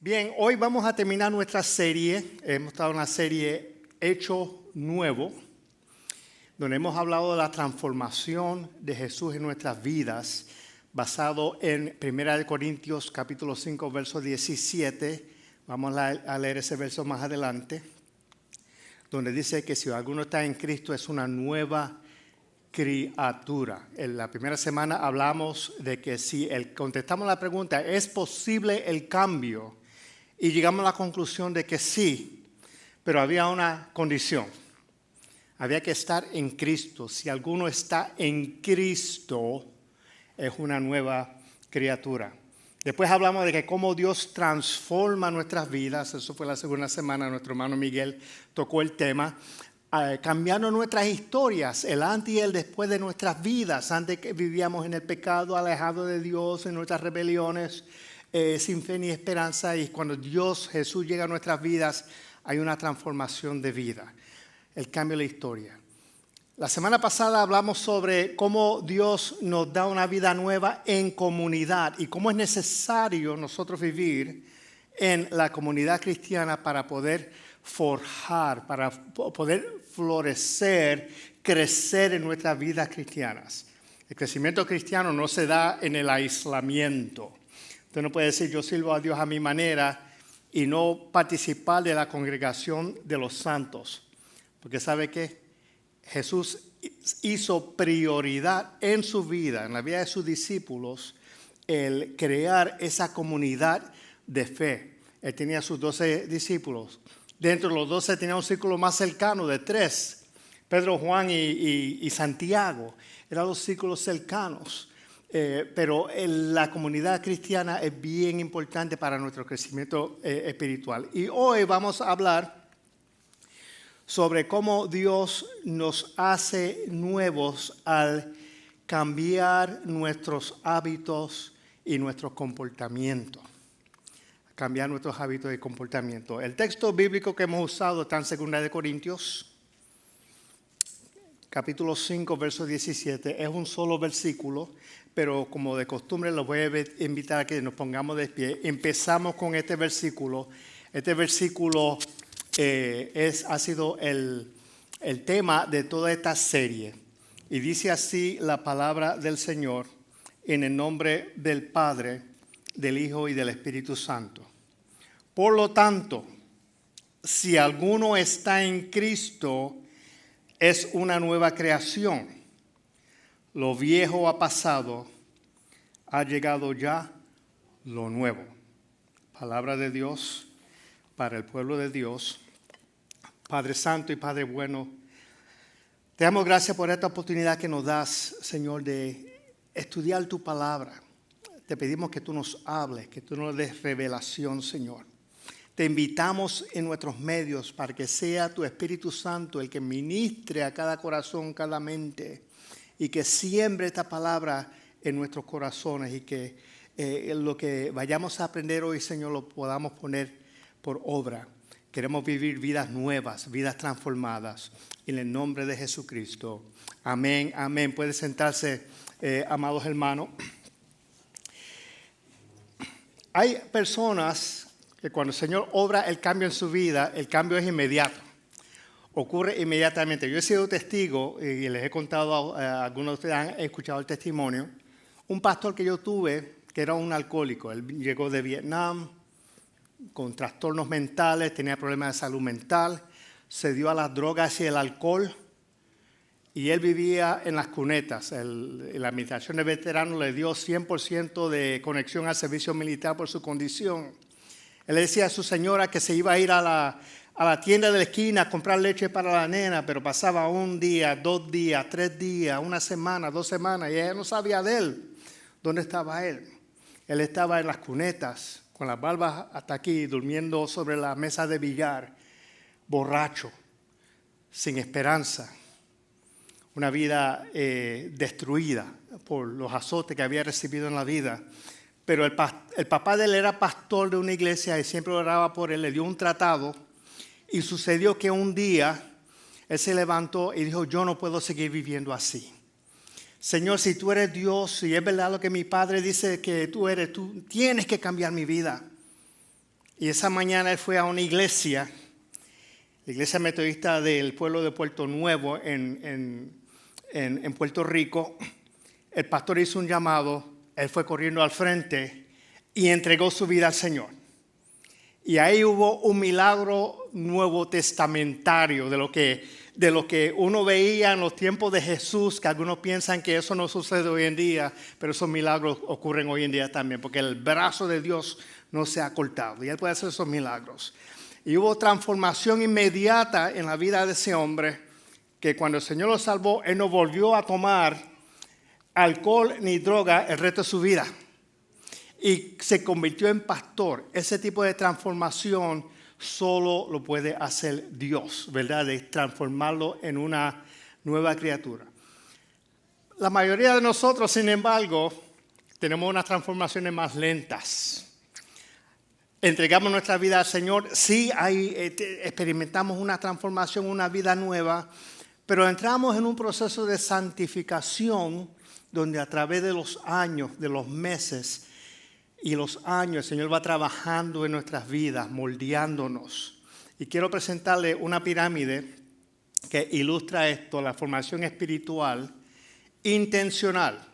Bien, hoy vamos a terminar nuestra serie. Hemos estado en una serie Hecho Nuevo, donde hemos hablado de la transformación de Jesús en nuestras vidas, basado en 1 Corintios capítulo 5, verso 17. Vamos a leer ese verso más adelante, donde dice que si alguno está en Cristo es una nueva criatura. En la primera semana hablamos de que si contestamos la pregunta, ¿es posible el cambio? Y llegamos a la conclusión de que sí, pero había una condición. Había que estar en Cristo. Si alguno está en Cristo, es una nueva criatura. Después hablamos de que cómo Dios transforma nuestras vidas. Eso fue la segunda semana. Nuestro hermano Miguel tocó el tema. Cambiando nuestras historias, el antes y el después de nuestras vidas. Antes que vivíamos en el pecado, alejados de Dios, en nuestras rebeliones, sin fe ni esperanza, y cuando Jesús llega a nuestras vidas, hay una transformación de vida, el cambio de la historia. La semana pasada hablamos sobre cómo Dios nos da una vida nueva en comunidad y cómo es necesario nosotros vivir en la comunidad cristiana para poder forjar, para poder florecer, crecer en nuestras vidas cristianas. El crecimiento cristiano no se da en el aislamiento. Usted no puede decir, yo sirvo a Dios a mi manera y no participar de la congregación de los santos. Porque ¿sabe qué? Jesús hizo prioridad en su vida, en la vida de sus discípulos, el crear esa comunidad de fe. Él tenía sus 12 discípulos. Dentro de los 12 tenía un círculo más cercano de 3. Pedro, Juan y Santiago. Eran los círculos cercanos. Pero la comunidad cristiana es bien importante para nuestro crecimiento espiritual. Y hoy vamos a hablar sobre cómo Dios nos hace nuevos al cambiar nuestros hábitos y nuestros comportamientos. Cambiar nuestros hábitos y comportamiento. El texto bíblico que hemos usado está en 2 Corintios, capítulo 5, verso 17. Es un solo versículo, pero como de costumbre los voy a invitar a que nos pongamos de pie. Empezamos con este versículo. Este versículo ha sido el tema de toda esta serie. Y dice así la palabra del Señor, en el nombre del Padre, del Hijo y del Espíritu Santo. Por lo tanto, si alguno está en Cristo, es una nueva creación. Lo viejo ha pasado, ha llegado ya lo nuevo. Palabra de Dios para el pueblo de Dios. Padre Santo y Padre bueno, te damos gracias por esta oportunidad que nos das, Señor, de estudiar tu palabra. Te pedimos que tú nos hables, que tú nos des revelación, Señor. Te invitamos en nuestros medios para que sea tu Espíritu Santo el que ministre a cada corazón, cada mente, y que siembre esta palabra en nuestros corazones y que lo que vayamos a aprender hoy, Señor, lo podamos poner por obra. Queremos vivir vidas nuevas, vidas transformadas, en el nombre de Jesucristo. Amén, amén. Puede sentarse, amados hermanos. Hay personas que cuando el Señor obra el cambio en su vida, el cambio es inmediato. Ocurre inmediatamente. Yo he sido testigo y les he contado, algunos de ustedes han escuchado el testimonio. Un pastor que yo tuve, que era un alcohólico, él llegó de Vietnam con trastornos mentales, tenía problemas de salud mental, se dio a las drogas y el alcohol y él vivía en las cunetas. La administración de veteranos le dio 100% de conexión al servicio militar por su condición. Él le decía a su señora que se iba a ir a la tienda de la esquina a comprar leche para la nena, pero pasaba 1 día, 2 días, 3 días, 1 semana, 2 semanas, y ella no sabía de él. ¿Dónde estaba él? Él estaba en las cunetas, con las barbas hasta aquí, durmiendo sobre la mesa de billar, borracho, sin esperanza. Una vida destruida por los azotes que había recibido en la vida. Pero el papá de él era pastor de una iglesia y siempre oraba por él, le dio un tratado. Y sucedió que un día él se levantó y dijo, yo no puedo seguir viviendo así. Señor, si tú eres Dios, si es verdad lo que mi padre dice que tú eres, tú tienes que cambiar mi vida. Y esa mañana él fue a una iglesia, la iglesia metodista del pueblo de Puerto Nuevo en Puerto Rico. El pastor hizo un llamado, él fue corriendo al frente y entregó su vida al Señor. Y ahí hubo un milagro nuevo testamentario de lo que uno veía en los tiempos de Jesús, que algunos piensan que eso no sucede hoy en día, pero esos milagros ocurren hoy en día también, porque el brazo de Dios no se ha cortado y Él puede hacer esos milagros. Y hubo transformación inmediata en la vida de ese hombre, que cuando el Señor lo salvó, Él no volvió a tomar alcohol ni droga el resto de su vida. Y se convirtió en pastor. Ese tipo de transformación solo lo puede hacer Dios, ¿verdad? De transformarlo en una nueva criatura. La mayoría de nosotros, sin embargo, tenemos unas transformaciones más lentas. Entregamos nuestra vida al Señor, sí experimentamos una transformación, una vida nueva, pero entramos en un proceso de santificación donde a través de los años, de los meses y los años, el Señor va trabajando en nuestras vidas, moldeándonos. Y quiero presentarle una pirámide que ilustra esto, la formación espiritual intencional.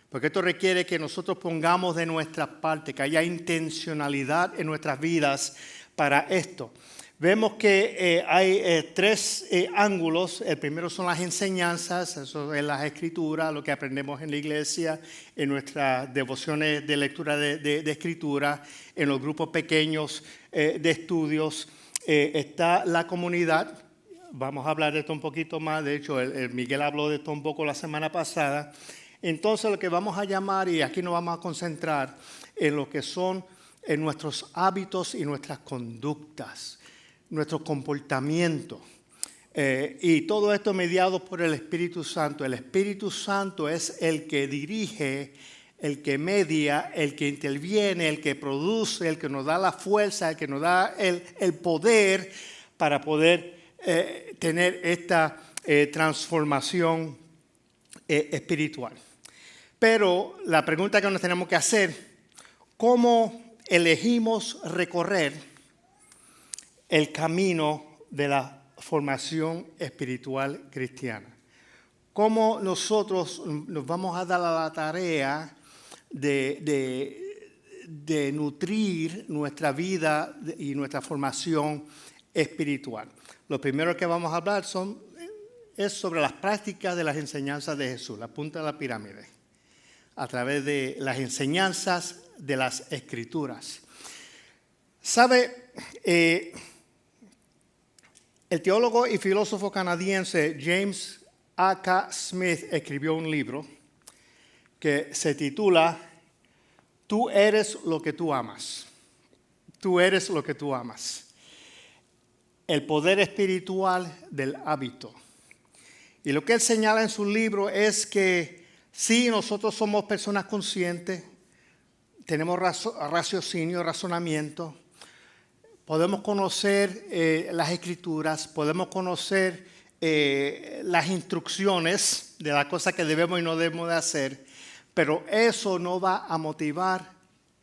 Porque esto requiere que nosotros pongamos de nuestra parte, que haya intencionalidad en nuestras vidas para esto. Vemos que hay tres ángulos. El primero son las enseñanzas, eso es las escrituras, lo que aprendemos en la iglesia, en nuestras devociones de lectura de escritura, en los grupos pequeños de estudios. Está la comunidad. Vamos a hablar de esto un poquito más. De hecho, Miguel habló de esto un poco la semana pasada. Entonces, lo que vamos a llamar, y aquí nos vamos a concentrar en lo que son nuestros hábitos y nuestras conductas, nuestro comportamiento. Y todo esto mediado por el Espíritu Santo. El Espíritu Santo es el que dirige, el que media, el que interviene, el que produce, el que nos da la fuerza, el que nos da el poder para poder tener esta transformación espiritual. Pero la pregunta que nos tenemos que hacer, ¿cómo elegimos recorrer el camino de la formación espiritual cristiana? ¿Cómo nosotros nos vamos a dar a la tarea de nutrir nuestra vida y nuestra formación espiritual? Lo primero que vamos a hablar es sobre las prácticas de las enseñanzas de Jesús, la punta de la pirámide, a través de las enseñanzas de las Escrituras. ¿Sabe? El teólogo y filósofo canadiense James A.K. Smith escribió un libro que se titula Tú eres lo que tú amas. Tú eres lo que tú amas. El poder espiritual del hábito. Y lo que él señala en su libro es que sí, nosotros somos personas conscientes, tenemos raciocinio, razonamiento, podemos conocer las Escrituras, podemos conocer las instrucciones de las cosas que debemos y no debemos de hacer, pero eso no va a motivar,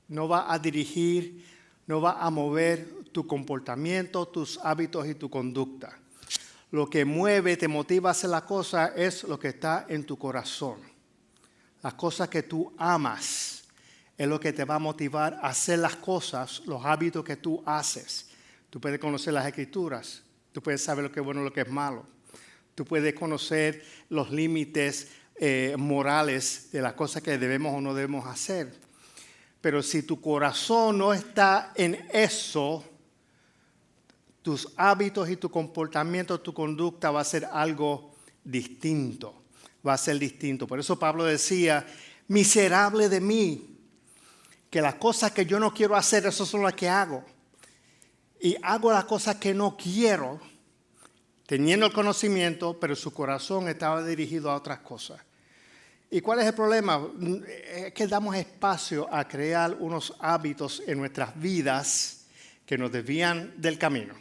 no va a dirigir, no va a mover tu comportamiento, tus hábitos y tu conducta. Lo que mueve, te motiva a hacer la cosa es lo que está en tu corazón. Las cosas que tú amas es lo que te va a motivar a hacer las cosas, los hábitos que tú haces. Tú puedes conocer las Escrituras, tú puedes saber lo que es bueno y lo que es malo. Tú puedes conocer los límites morales de las cosas que debemos o no debemos hacer. Pero si tu corazón no está en eso, tus hábitos y tu comportamiento, tu conducta va a ser algo distinto. Va a ser distinto. Por eso Pablo decía, miserable de mí, que las cosas que yo no quiero hacer, esas son las que hago. Y hago las cosas que no quiero, teniendo el conocimiento, pero su corazón estaba dirigido a otras cosas. ¿Y cuál es el problema? Es que damos espacio a crear unos hábitos en nuestras vidas que nos desvían del camino.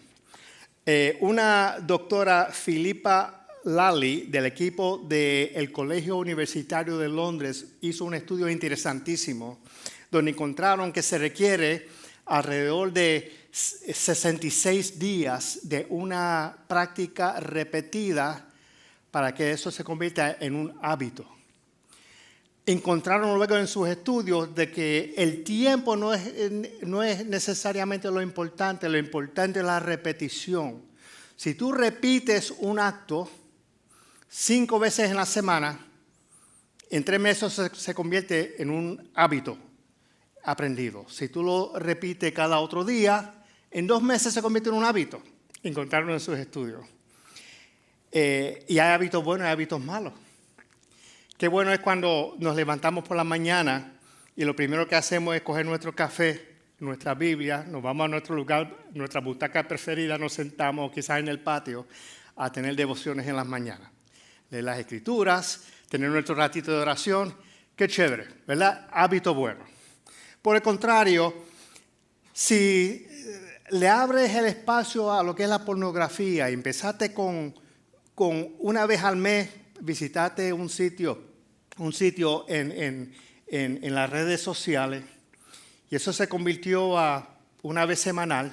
Una doctora, Philippa Lally, del equipo del Colegio Universitario de Londres, hizo un estudio interesantísimo donde encontraron que se requiere alrededor de 66 días de una práctica repetida para que eso se convierta en un hábito. Encontraron luego en sus estudios de que el tiempo no es necesariamente lo importante es la repetición. Si tú repites un acto 5 veces en la semana, en 3 meses se convierte en un hábito aprendido. Si tú lo repites cada otro día, en 2 meses se convierte en un hábito. Encontraron en sus estudios. Y hay hábitos buenos y hábitos malos. Qué bueno es cuando nos levantamos por la mañana y lo primero que hacemos es coger nuestro café, nuestra Biblia, nos vamos a nuestro lugar, nuestra butaca preferida, nos sentamos quizás en el patio a tener devociones en las mañanas. Leer las escrituras, tener nuestro ratito de oración. Qué chévere, ¿verdad? Hábito bueno. Por el contrario, si le abres el espacio a lo que es la pornografía y empezaste con una vez al mes, visitaste un sitio en las redes sociales y eso se convirtió a una vez semanal,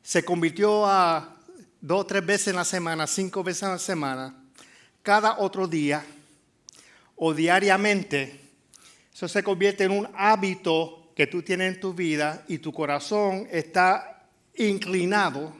se convirtió a 2 o 3 veces en la semana, 5 veces en la semana, cada otro día o diariamente. Eso se convierte en un hábito que tú tienes en tu vida y tu corazón está inclinado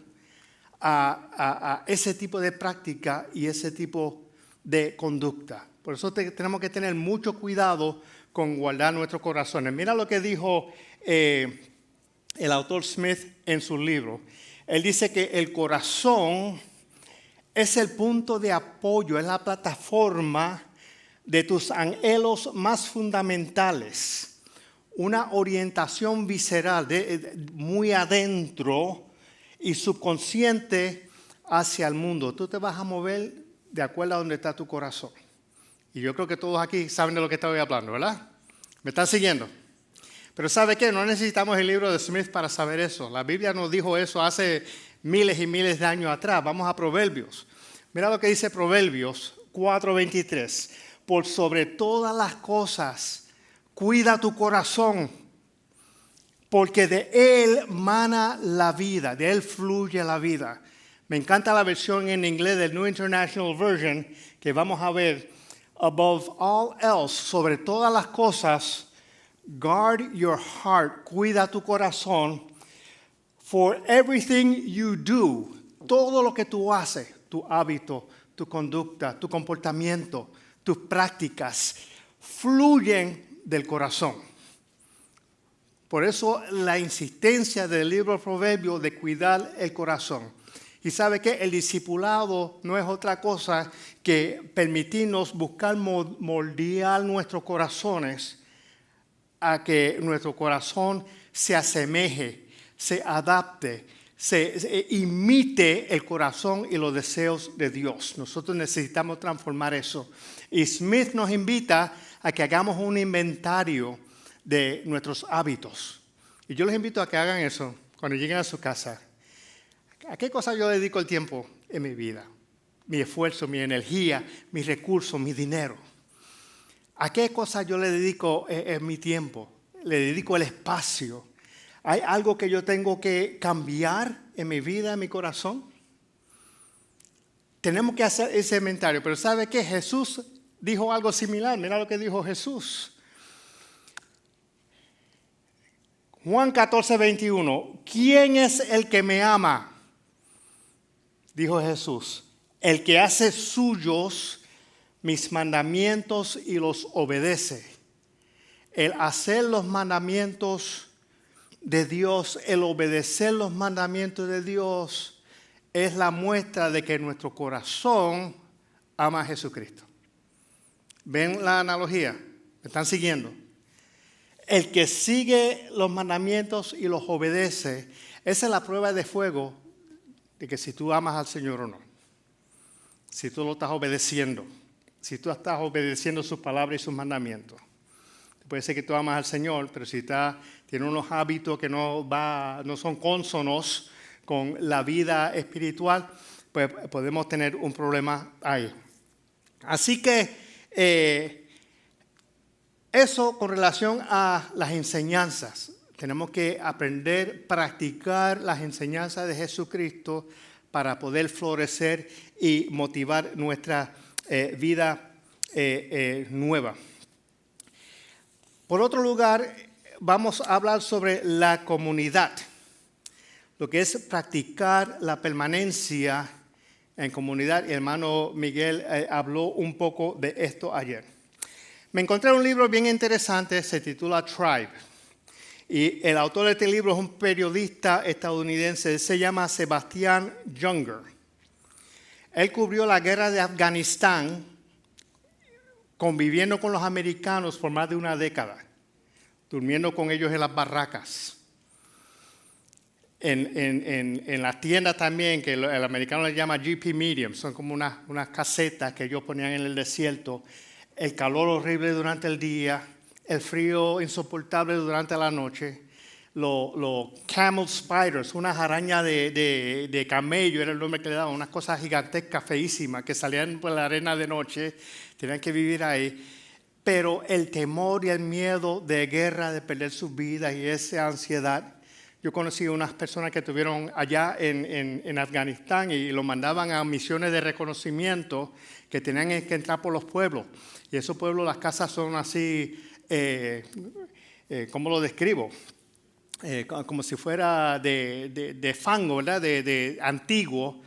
a ese tipo de práctica y ese tipo de conducta. Por eso tenemos que tener mucho cuidado con guardar nuestros corazones. Mira lo que dijo el autor Smith en su libro. Él dice que el corazón es el punto de apoyo, es la plataforma de tus anhelos más fundamentales. Una orientación visceral muy adentro y subconsciente hacia el mundo. Tú te vas a mover de acuerdo a donde está tu corazón. Y yo creo que todos aquí saben de lo que estoy hablando, ¿verdad? ¿Me están siguiendo? Pero ¿sabe qué? No necesitamos el libro de Smith para saber eso. La Biblia nos dijo eso hace miles y miles de años atrás. Vamos a Proverbios. Mira lo que dice Proverbios 4:23. Por sobre todas las cosas, cuida tu corazón, porque de él mana la vida, de él fluye la vida. Me encanta la versión en inglés del New International Version que vamos a ver. Above all else, sobre todas las cosas, guard your heart, cuida tu corazón, for everything you do, todo lo que tú haces, tu hábito, tu conducta, tu comportamiento, tus prácticas, fluyen del corazón. Por eso la insistencia del libro de Proverbios de cuidar el corazón. Y sabe que el discipulado no es otra cosa que permitirnos buscar moldear nuestros corazones a que nuestro corazón se asemeje, se adapte, se imite el corazón y los deseos de Dios. Nosotros necesitamos transformar eso. Y Smith nos invita a que hagamos un inventario de nuestros hábitos. Y yo les invito a que hagan eso cuando lleguen a su casa. ¿A qué cosa yo dedico el tiempo en mi vida? Mi esfuerzo, mi energía, mis recursos, mi dinero. ¿A qué cosa yo le dedico mi tiempo? Le dedico el espacio. ¿Hay algo que yo tengo que cambiar en mi vida, en mi corazón? Tenemos que hacer ese inventario. Pero ¿sabe qué? Jesús dijo algo similar. Mira lo que dijo Jesús. Juan 14:21. ¿Quién es el que me ama? Dijo Jesús, el que hace suyos mis mandamientos y los obedece. El hacer los mandamientos de Dios, el obedecer los mandamientos de Dios, es la muestra de que nuestro corazón ama a Jesucristo. ¿Ven la analogía? ¿Me están siguiendo? El que sigue los mandamientos y los obedece, esa es la prueba de fuego de que si tú amas al Señor o no, si tú lo estás obedeciendo, si tú estás obedeciendo sus palabras y sus mandamientos. Puede ser que tú amas al Señor, pero si tiene unos hábitos que no son cónsonos con la vida espiritual, pues podemos tener un problema ahí. Así que eso con relación a las enseñanzas. Tenemos que aprender, practicar las enseñanzas de Jesucristo para poder florecer y motivar nuestra vida nueva. Por otro lugar, vamos a hablar sobre la comunidad, lo que es practicar la permanencia en comunidad. El hermano Miguel habló un poco de esto ayer. Me encontré un libro bien interesante, se titula Tribe. Y el autor de este libro es un periodista estadounidense, se llama Sebastian Junger. Él cubrió la guerra de Afganistán conviviendo con los americanos por más de una década, durmiendo con ellos en las barracas. En las tiendas también, que el americano le llama GP Medium, son como unas casetas que ellos ponían en el desierto, el calor horrible durante el día, el frío insoportable durante la noche, los camel spiders, unas arañas de camello, era el nombre que le daban, unas cosas gigantescas, feísimas, que salían por la arena de noche, tenían que vivir ahí. Pero el temor y el miedo de guerra, de perder sus vidas y esa ansiedad. Yo conocí unas personas que estuvieron allá en Afganistán y lo mandaban a misiones de reconocimiento que tenían que entrar por los pueblos. Y esos pueblos, las casas son así, ¿cómo lo describo? Como si fuera de fango, ¿verdad? De antiguo,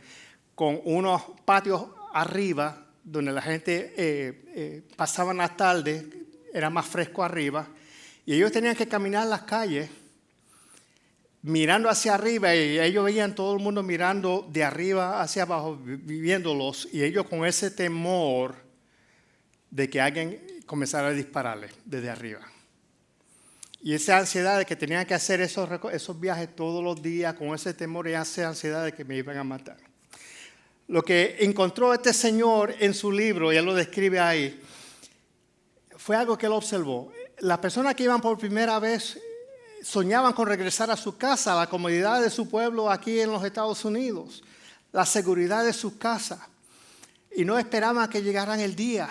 con unos patios arriba donde la gente pasaba las tardes, era más fresco arriba, y ellos tenían que caminar las calles mirando hacia arriba, y ellos veían todo el mundo mirando de arriba hacia abajo, viviéndolos, y ellos con ese temor de que alguien comenzara a dispararles desde arriba. Y esa ansiedad de que tenían que hacer esos viajes todos los días, con ese temor y esa ansiedad de que me iban a matar. Lo que encontró este señor en su libro, y él lo describe ahí, fue algo que él observó. Las personas que iban por primera vez soñaban con regresar a su casa, a la comodidad de su pueblo aquí en los Estados Unidos, la seguridad de su casa, y no esperaban que llegaran el día.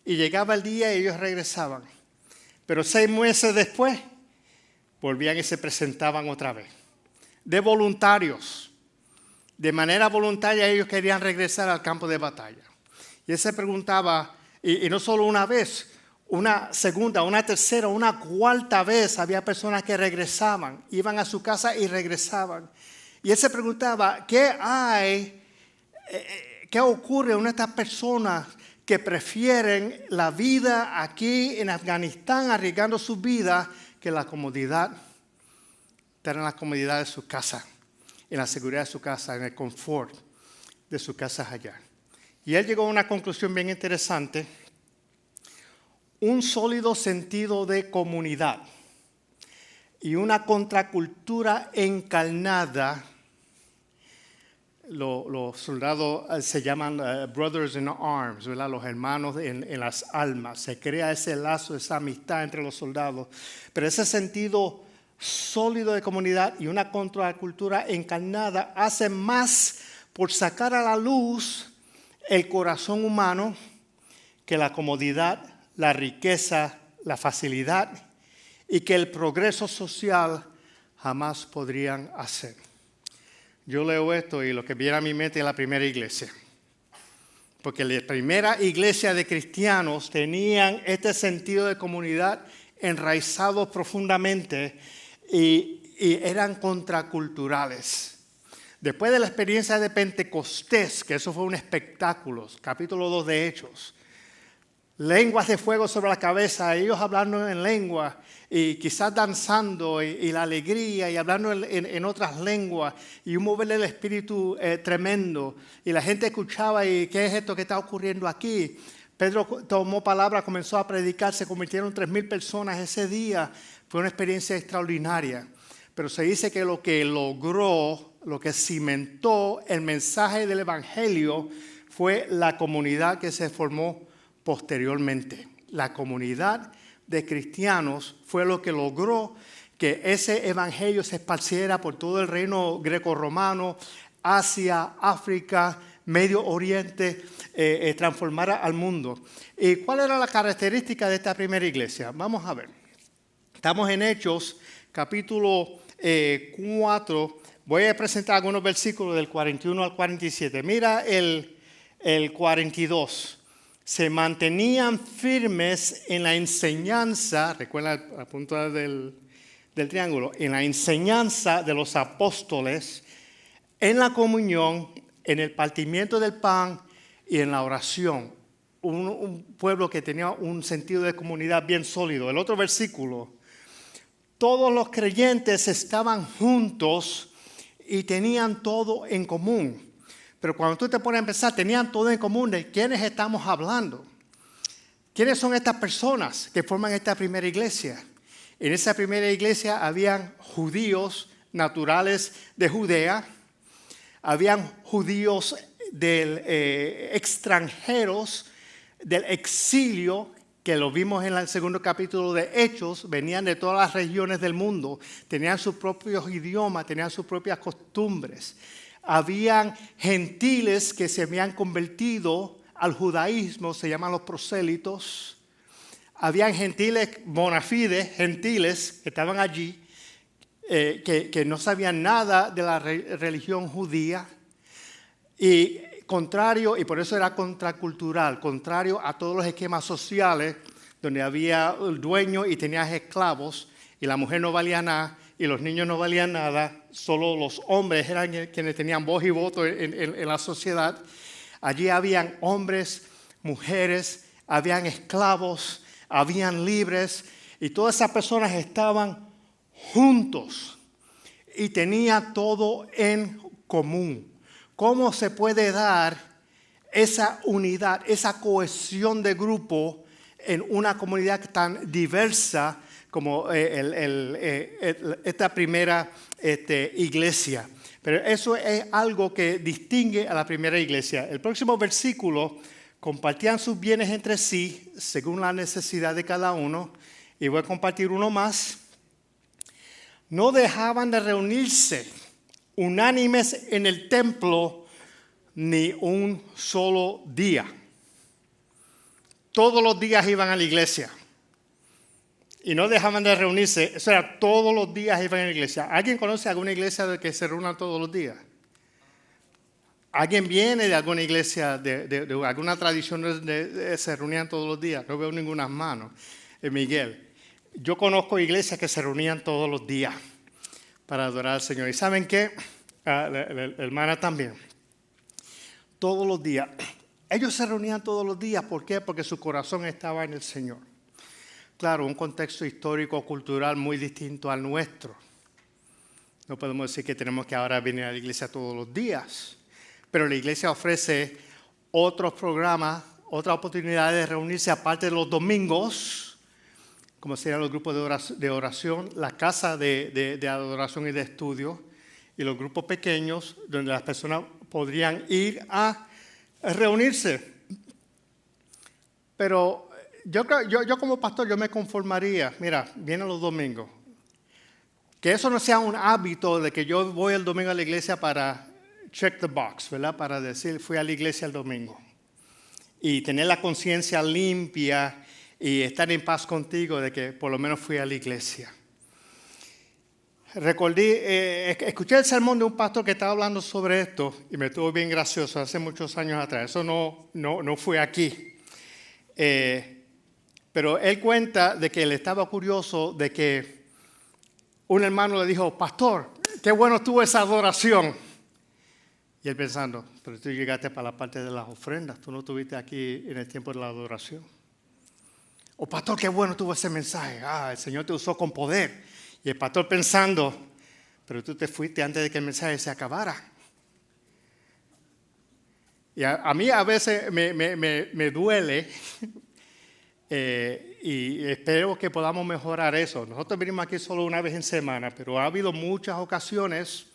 Y llegaba el día y ellos regresaban. Pero 6 meses después, volvían y se presentaban otra vez. De voluntarios. De manera voluntaria ellos querían regresar al campo de batalla. Y él se preguntaba, y no solo una vez, una segunda, una tercera, una cuarta vez había personas que regresaban, iban a su casa y regresaban. Y él se preguntaba, ¿qué ocurre con estas personas que prefieren la vida aquí en Afganistán, arriesgando su vida, que la comodidad, estar en la comodidad de su casa, en la seguridad de su casa, en el confort de sus casas allá? Y él llegó a una conclusión bien interesante: un sólido sentido de comunidad y una contracultura encarnada. Los soldados se llaman brothers in arms, ¿verdad? Los hermanos en las almas. Se crea ese lazo, esa amistad entre los soldados. Pero ese sentido sólido de comunidad y una contracultura encarnada hace más por sacar a la luz el corazón humano que la comodidad, la riqueza, la facilidad y que el progreso social jamás podrían hacer. Yo leo esto y lo que viene a mi mente es la primera iglesia. Porque la primera iglesia de cristianos tenían este sentido de comunidad enraizado profundamente y eran contraculturales. Después de la experiencia de Pentecostés, que eso fue un espectáculo, capítulo 2 de Hechos, lenguas de fuego sobre la cabeza, ellos hablando en lengua y quizás danzando y la alegría y hablando en otras lenguas y un mover del espíritu tremendo, y la gente escuchaba, y ¿qué es esto que está ocurriendo aquí? Pedro tomó palabra, comenzó a predicar, se convirtieron 3,000 personas ese día. Fue una experiencia extraordinaria, pero se dice que lo que logró, lo que cimentó el mensaje del evangelio fue la comunidad que se formó posteriormente. La comunidad de cristianos fue lo que logró que ese evangelio se esparciera por todo el reino greco-romano, Asia, África, Medio Oriente, transformara al mundo. ¿Y cuál era la característica de esta primera iglesia? Vamos a ver. Estamos en Hechos, capítulo 4, voy a presentar algunos versículos del 41 al 47. Mira el 42. Se mantenían firmes en la enseñanza, recuerda la punta del triángulo, en la enseñanza de los apóstoles, en la comunión, en el partimiento del pan y en la oración. Un pueblo que tenía un sentido de comunidad bien sólido. El otro versículo, todos los creyentes estaban juntos y tenían todo en común. Pero cuando tú te pones a pensar, tenían todo en común. ¿De quiénes estamos hablando? ¿Quiénes son estas personas que forman esta primera iglesia? En esa primera iglesia habían judíos naturales de Judea, habían judíos extranjeros del exilio, que lo vimos en el segundo capítulo de Hechos, venían de todas las regiones del mundo, tenían sus propios idiomas, tenían sus propias costumbres. Habían gentiles que se habían convertido al judaísmo, se llaman los prosélitos. Habían gentiles, bona fide, gentiles que estaban allí, que no sabían nada de la religión judía. Y contrario, y por eso era contracultural, contrario a todos los esquemas sociales, donde había el dueño y tenías esclavos, y la mujer no valía nada, y los niños no valían nada, solo los hombres eran quienes tenían voz y voto en la sociedad. Allí habían hombres, mujeres, habían esclavos, habían libres, y todas esas personas estaban juntos y tenían todo en común. ¿Cómo se puede dar esa unidad, esa cohesión de grupo en una comunidad tan diversa como esta primera iglesia? Pero eso es algo que distingue a la primera iglesia. El próximo versículo, compartían sus bienes entre sí según la necesidad de cada uno. Y voy a compartir uno más. No dejaban de reunirse unánimes en el templo ni un solo día. Todos los días iban a la iglesia. Y no dejaban de reunirse, eso era todos los días iban a la iglesia. ¿Alguien conoce alguna iglesia de que se reúnan todos los días? ¿Alguien viene de alguna iglesia, de alguna tradición de se reunían todos los días? No veo ninguna mano. Miguel, yo conozco iglesias que se reunían todos los días para adorar al Señor. ¿Y saben qué? La hermana también. Todos los días. Ellos se reunían todos los días. ¿Por qué? Porque su corazón estaba en el Señor. Claro, un contexto histórico, cultural muy distinto al nuestro. No podemos decir que tenemos que ahora venir a la iglesia todos los días. Pero la iglesia ofrece otros programas, otras oportunidades de reunirse aparte de los domingos, como serían los grupos de oración, la casa de adoración y de estudio, y los grupos pequeños donde las personas podrían ir a reunirse. Pero yo como pastor, yo me conformaría, mira, vienen los domingos. Que eso no sea un hábito de que yo voy el domingo a la iglesia para check the box, ¿verdad? Para decir, fui a la iglesia el domingo. Y tener la conciencia limpia y estar en paz contigo de que por lo menos fui a la iglesia. Escuché el sermón de un pastor que estaba hablando sobre esto y me estuvo bien gracioso hace muchos años atrás. Eso no fue aquí. Pero él cuenta de que él estaba curioso de que un hermano le dijo, pastor, qué bueno estuvo esa adoración. Y él pensando, pero tú llegaste para la parte de las ofrendas, tú no estuviste aquí en el tiempo de la adoración. Oh, pastor, qué bueno tuvo ese mensaje. El Señor te usó con poder. Y el pastor pensando, pero tú te fuiste antes de que el mensaje se acabara. Y a mí a veces me duele y espero que podamos mejorar eso. Nosotros venimos aquí solo una vez en semana, pero ha habido muchas ocasiones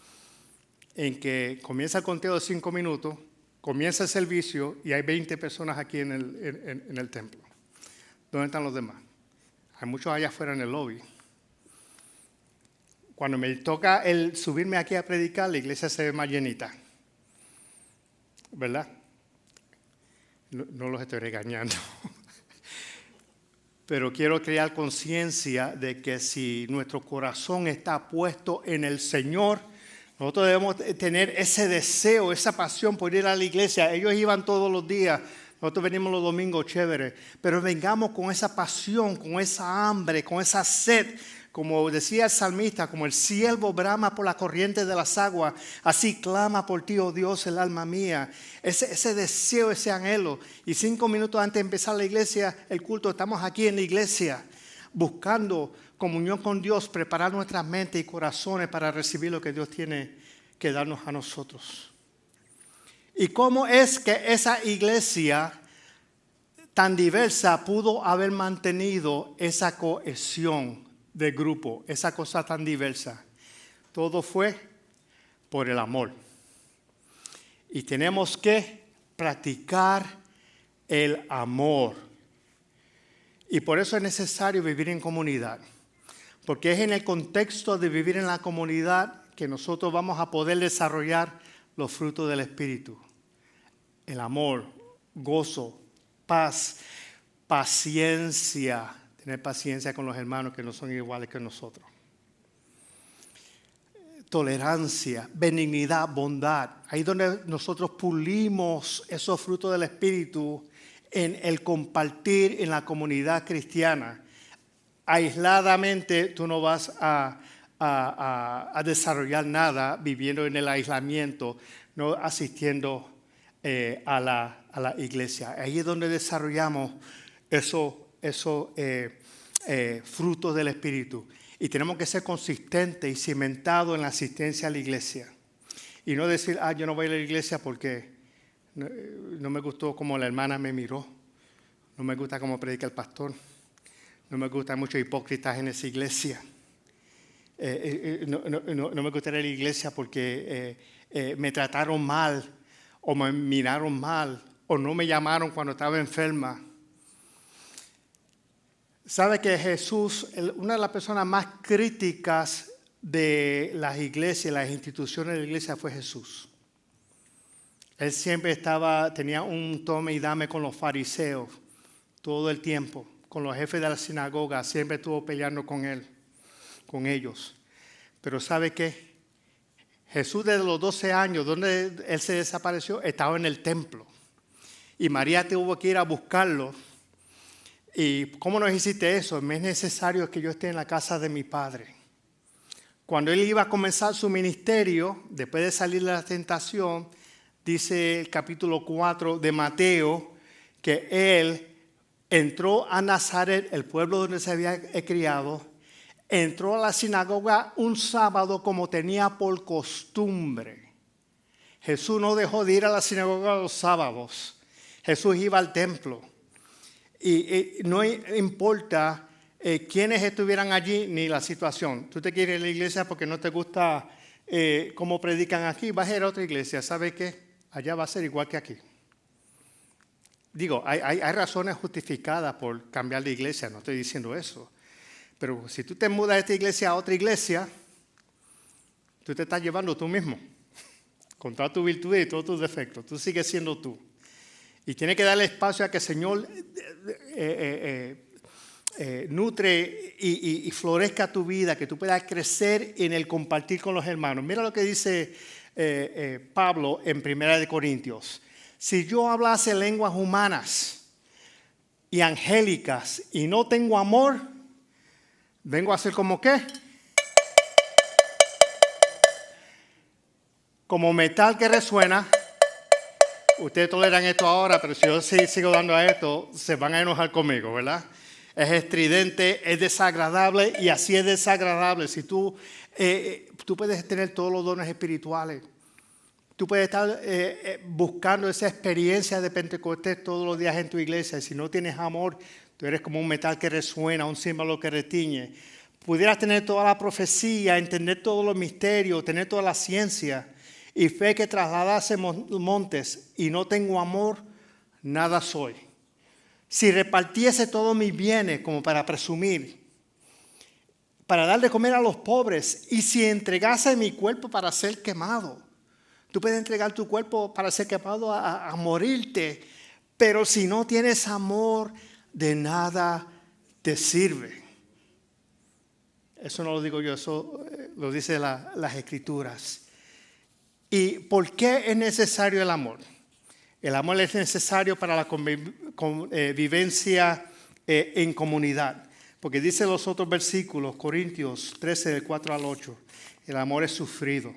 en que comienza el conteo de 5 minutos, comienza el servicio y hay 20 personas aquí en el templo. ¿Dónde están los demás? Hay muchos allá afuera en el lobby. Cuando me toca el subirme aquí a predicar, la iglesia se ve más llenita. ¿Verdad? No los estoy regañando. pero quiero crear conciencia de que si nuestro corazón está puesto en el Señor, nosotros debemos tener ese deseo, esa pasión por ir a la iglesia. Ellos iban todos los días, nosotros venimos los domingos, chévere, pero vengamos con esa pasión, con esa hambre, con esa sed. Como decía el salmista, como el ciervo brama por la corriente de las aguas, así clama por ti, oh Dios, el alma mía. Ese deseo, ese anhelo. Y 5 minutos antes de empezar la iglesia, el culto, estamos aquí en la iglesia, buscando comunión con Dios, preparar nuestras mentes y corazones para recibir lo que Dios tiene que darnos a nosotros. ¿Y cómo es que esa iglesia tan diversa pudo haber mantenido esa cohesión de grupo, esa cosa tan diversa? Todo fue por el amor. Y tenemos que practicar el amor. Y por eso es necesario vivir en comunidad. Porque es en el contexto de vivir en la comunidad que nosotros vamos a poder desarrollar los frutos del Espíritu. El amor, gozo, paz, paciencia. Tener paciencia con los hermanos que no son iguales que nosotros. Tolerancia, benignidad, bondad. Ahí es donde nosotros pulimos esos frutos del Espíritu en el compartir en la comunidad cristiana. Aisladamente tú no vas a desarrollar nada viviendo en el aislamiento, no asistiendo a la iglesia. Ahí es donde desarrollamos esos frutos del Espíritu. Y tenemos que ser consistentes y cimentados en la asistencia a la iglesia. Y no decir, yo no voy a la iglesia porque no me gustó cómo la hermana me miró. No me gusta cómo predica el pastor. No me gustan muchos hipócritas en esa iglesia. No me gusta ir a la iglesia porque me trataron mal o me miraron mal o no me llamaron cuando estaba enferma. ¿Sabe que Jesús, una de las personas más críticas de las iglesias, las instituciones de la iglesia fue Jesús? Él siempre tenía un tome y dame con los fariseos todo el tiempo, con los jefes de la sinagoga, siempre estuvo peleando con ellos. Pero ¿sabe qué? Jesús desde los 12 años, donde él se desapareció, estaba en el templo. Y María tuvo que ir a buscarlo. ¿Y cómo nos hiciste eso? Me es necesario que yo esté en la casa de mi padre. Cuando él iba a comenzar su ministerio, después de salir de la tentación, dice el capítulo 4 de Mateo, que él entró a Nazaret, el pueblo donde se había criado, entró a la sinagoga un sábado como tenía por costumbre. Jesús no dejó de ir a la sinagoga los sábados. Jesús iba al templo. Y no importa quiénes estuvieran allí ni la situación. Tú te quieres ir a la iglesia porque no te gusta cómo predican aquí, vas a ir a otra iglesia. ¿Sabe qué? Allá va a ser igual que aquí. Digo, hay razones justificadas por cambiar de iglesia, no estoy diciendo eso. Pero si tú te mudas de esta iglesia a otra iglesia, tú te estás llevando tú mismo. Con todas tus virtudes y todos tus defectos. Tú sigues siendo tú. Y tiene que darle espacio a que el Señor nutre y florezca tu vida, que tú puedas crecer en el compartir con los hermanos. Mira lo que dice Pablo en 1 Corintios. Si yo hablase lenguas humanas y angélicas y no tengo amor, vengo a ser como ¿qué? Como metal que resuena. Ustedes toleran esto ahora, pero si yo sigo dando a esto, se van a enojar conmigo, ¿verdad? Es estridente, es desagradable y así es desagradable. Si tú puedes tener todos los dones espirituales, tú puedes estar buscando esa experiencia de Pentecostés todos los días en tu iglesia. Y si no tienes amor, tú eres como un metal que resuena, un címbalo que retiñe. Pudieras tener toda la profecía, entender todos los misterios, tener toda la ciencia y fe que trasladase montes y no tengo amor, nada soy. Si repartiese todos mis bienes como para presumir, para dar de comer a los pobres, y si entregase mi cuerpo para ser quemado. Tú puedes entregar tu cuerpo para ser quemado a morirte, pero si no tienes amor, de nada te sirve. Eso no lo digo yo, eso lo dicen las Escrituras. ¿Y por qué es necesario el amor? El amor es necesario para la convivencia en comunidad. Porque dice los otros versículos, Corintios 13, del 4 al 8, el amor es sufrido.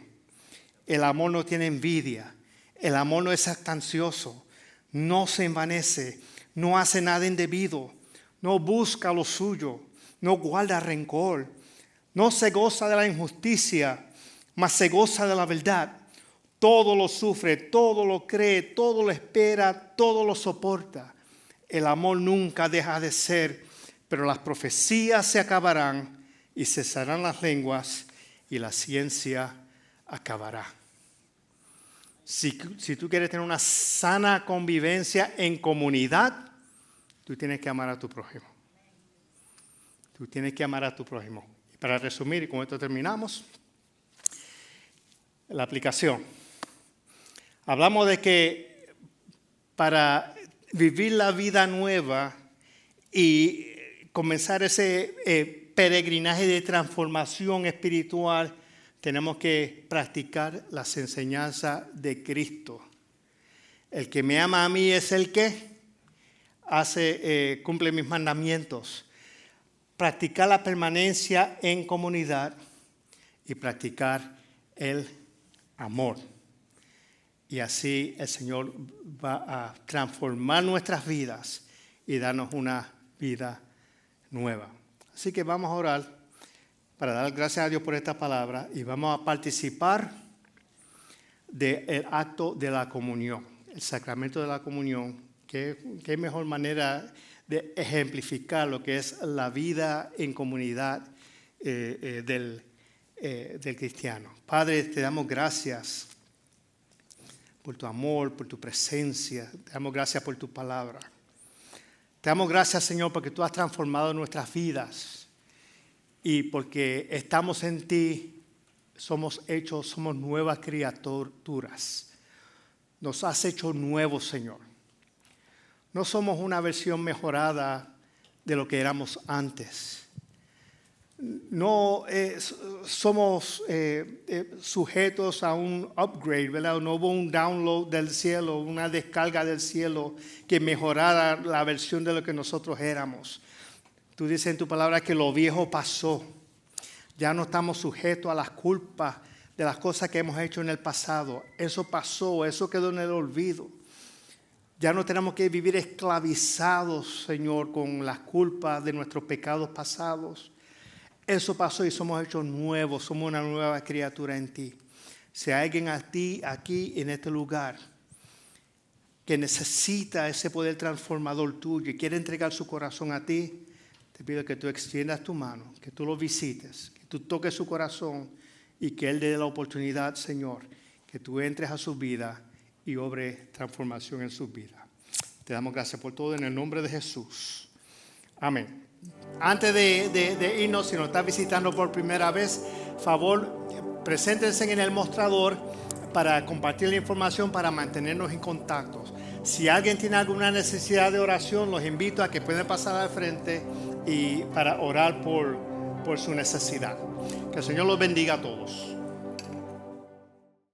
El amor no tiene envidia. El amor no es jactancioso. No se envanece. No hace nada indebido. No busca lo suyo. No guarda rencor. No se goza de la injusticia, mas se goza de la verdad. Todo lo sufre, todo lo cree, todo lo espera, todo lo soporta. El amor nunca deja de ser, pero las profecías se acabarán y cesarán las lenguas y la ciencia acabará. Si tú quieres tener una sana convivencia en comunidad, tú tienes que amar a tu prójimo. Tú tienes que amar a tu prójimo. Y para resumir, y con esto terminamos, la aplicación. Hablamos de que para vivir la vida nueva y comenzar ese peregrinaje de transformación espiritual, tenemos que practicar las enseñanzas de Cristo. El que me ama a mí es el que cumple mis mandamientos. Practicar la permanencia en comunidad y practicar el amor. Y así el Señor va a transformar nuestras vidas y darnos una vida nueva. Así que vamos a orar para dar gracias a Dios por esta palabra y vamos a participar del acto de la comunión, el sacramento de la comunión. ¿Qué mejor manera de ejemplificar lo que es la vida en comunidad del cristiano? Padre, te damos gracias por tu amor, por tu presencia. Te damos gracias por tu palabra. Te damos gracias, Señor, porque tú has transformado nuestras vidas y porque estamos en ti, somos nuevas criaturas. Nos has hecho nuevos, Señor. No somos una versión mejorada de lo que éramos antes. No somos sujetos a un upgrade, ¿verdad? No hubo un download del cielo, una descarga del cielo que mejorara la versión de lo que nosotros éramos. Tú dices en tu palabra que lo viejo pasó. Ya no estamos sujetos a las culpas de las cosas que hemos hecho en el pasado. Eso pasó, eso quedó en el olvido. Ya no tenemos que vivir esclavizados, Señor, con las culpas de nuestros pecados pasados. Eso pasó y somos hechos nuevos, somos una nueva criatura en ti. Si hay alguien aquí en este lugar que necesita ese poder transformador tuyo y quiere entregar su corazón a ti, te pido que tú extiendas tu mano, que tú lo visites, que tú toques su corazón y que Él dé la oportunidad, Señor, que tú entres a su vida y obre transformación en su vida. Te damos gracias por todo en el nombre de Jesús. Amén. Antes de irnos, si nos está visitando por primera vez, favor, preséntense en el mostrador para compartir la información, para mantenernos en contacto. Si alguien tiene alguna necesidad de oración, los invito a que puedan pasar al frente y para orar por su necesidad. Que el Señor los bendiga a todos.